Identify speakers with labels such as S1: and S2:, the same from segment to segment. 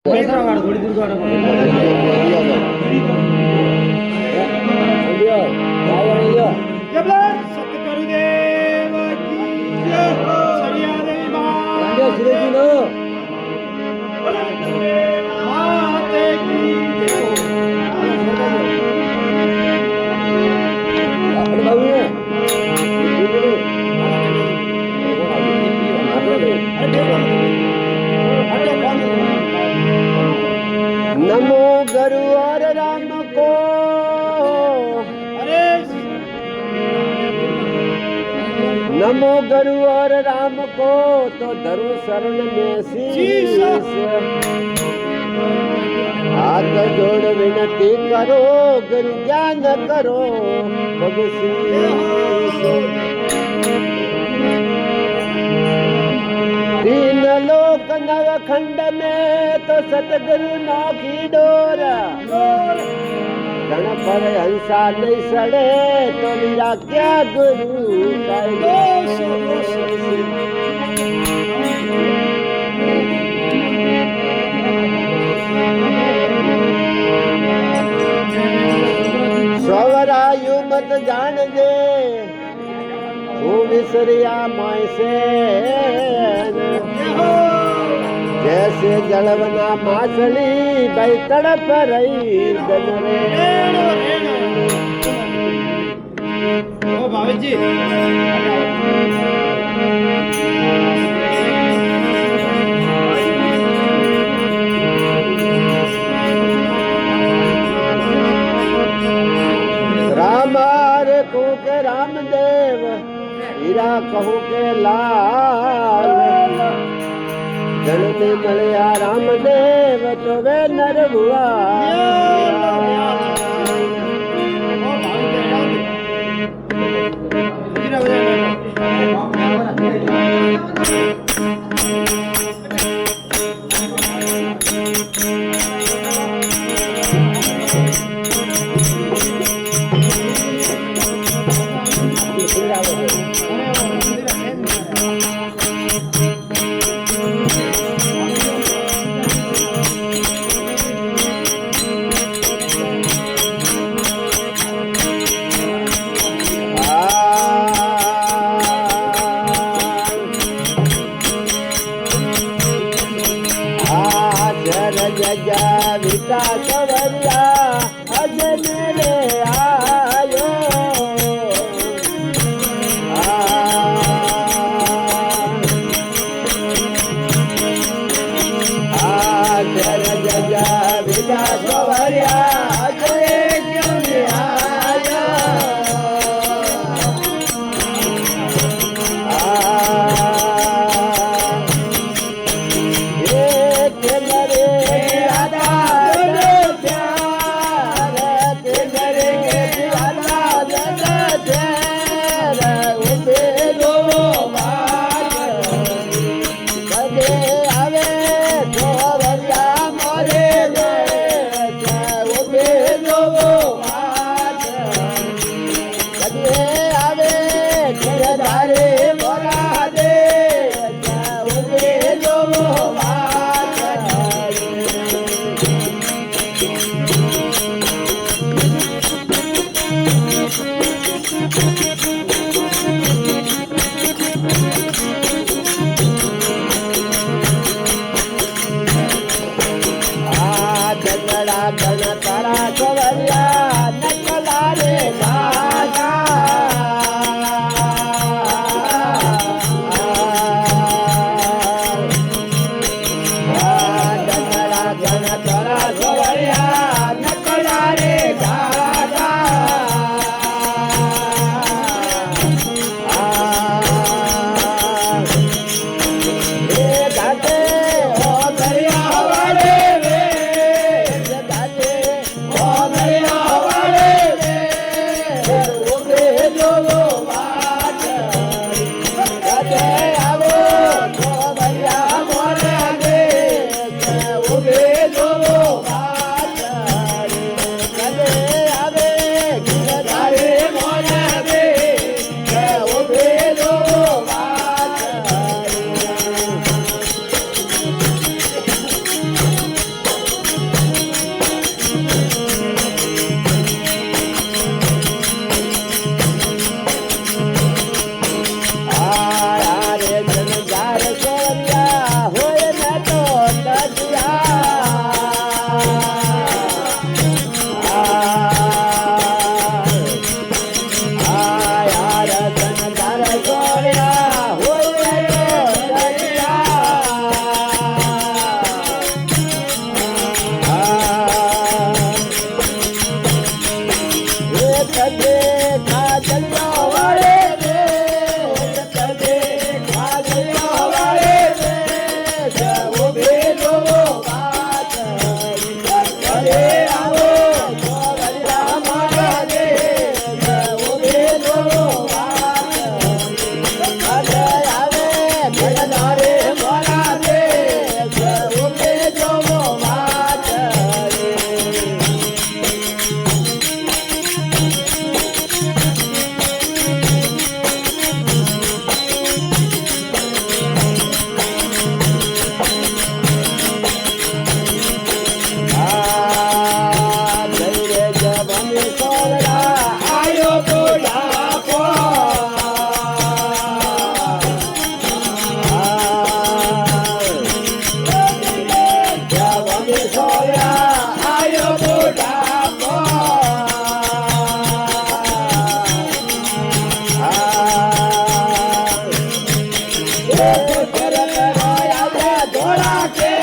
S1: થોડી દૂર
S2: नमो गुरु और राम को नमो गुरु और राम को तो धरु शरण में शीश हाथ जोड़ विनती करो गुरु ज्ञान करो तीन लोक नव खंड में तो सतगुरु नाखी डोर गण पर हंसा नहीं सड़े तो मेरा क्या गुरु सवरायु मत जान दे तू विसरिया माय से जैसे जलवना माछली भाई तड़प रही
S1: जी
S2: राम रे को के रामदेव हीरा कहू के लाल जन में મળ્યા રામદેવ તો વે નર હુઆ जगा विका सवरिया अज मेरे आयो जगा विका सवरिया अज क्यों आयो
S3: Oh
S2: આજે સોયા આયો બુઢાપો ધોળા કે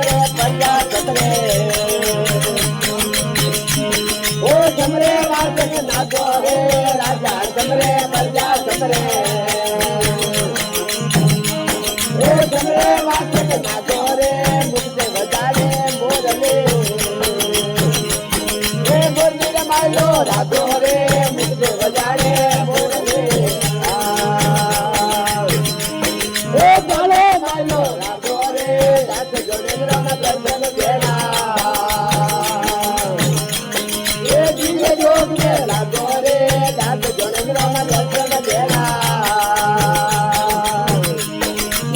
S2: જમરે પલ્યા સતરે ઓ જમરે વાસક નાચો રે રાજા જમરે પલ્યા સતરે ઓ જમરે વાસક નાચો રે મુક્તે વજાડે મોરલે એ મોરલી રમાયો રાધો રે મુક્તે વજાડે મોરલે એ ચાલો માયલો રાધો રે રાત જોડે રામા દર્શન દેના એ દિવ્ય જોગ મે રાધો રે રાત જોડે રામા દર્શન દેના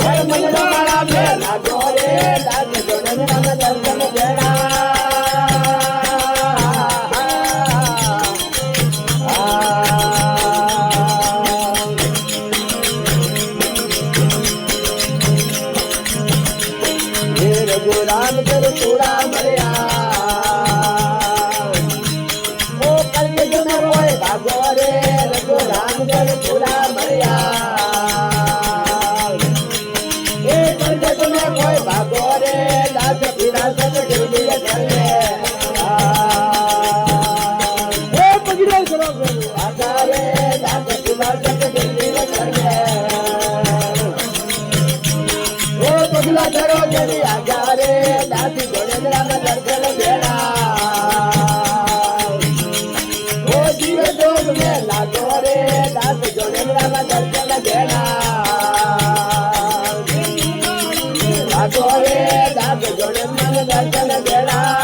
S2: હર મન મારા મે રાધો રે રાત જોડે રામા દર્શન દેના રામ કર પૂરા મળ્યા ઓ કલયુગ મે કોઈ ભાગો રે રઘુ રામ કર પૂરા મળ્યા એ કલયુગ મે કોઈ ભાગો રે દાસ પીરા સત ગિરવી કરે એ પગડે કરો આકારે દાસ પીરા સત ગિરવી કરે ઓ પગલા ધરો જરી આગારે દાસી જોડે રામા દર્શન દેના ઓ જીવ જોગ મે લાગો રે દાસ જોડે રામા દર્શન દેના લાગો રે દાસ જોડે રામા દર્શન દેના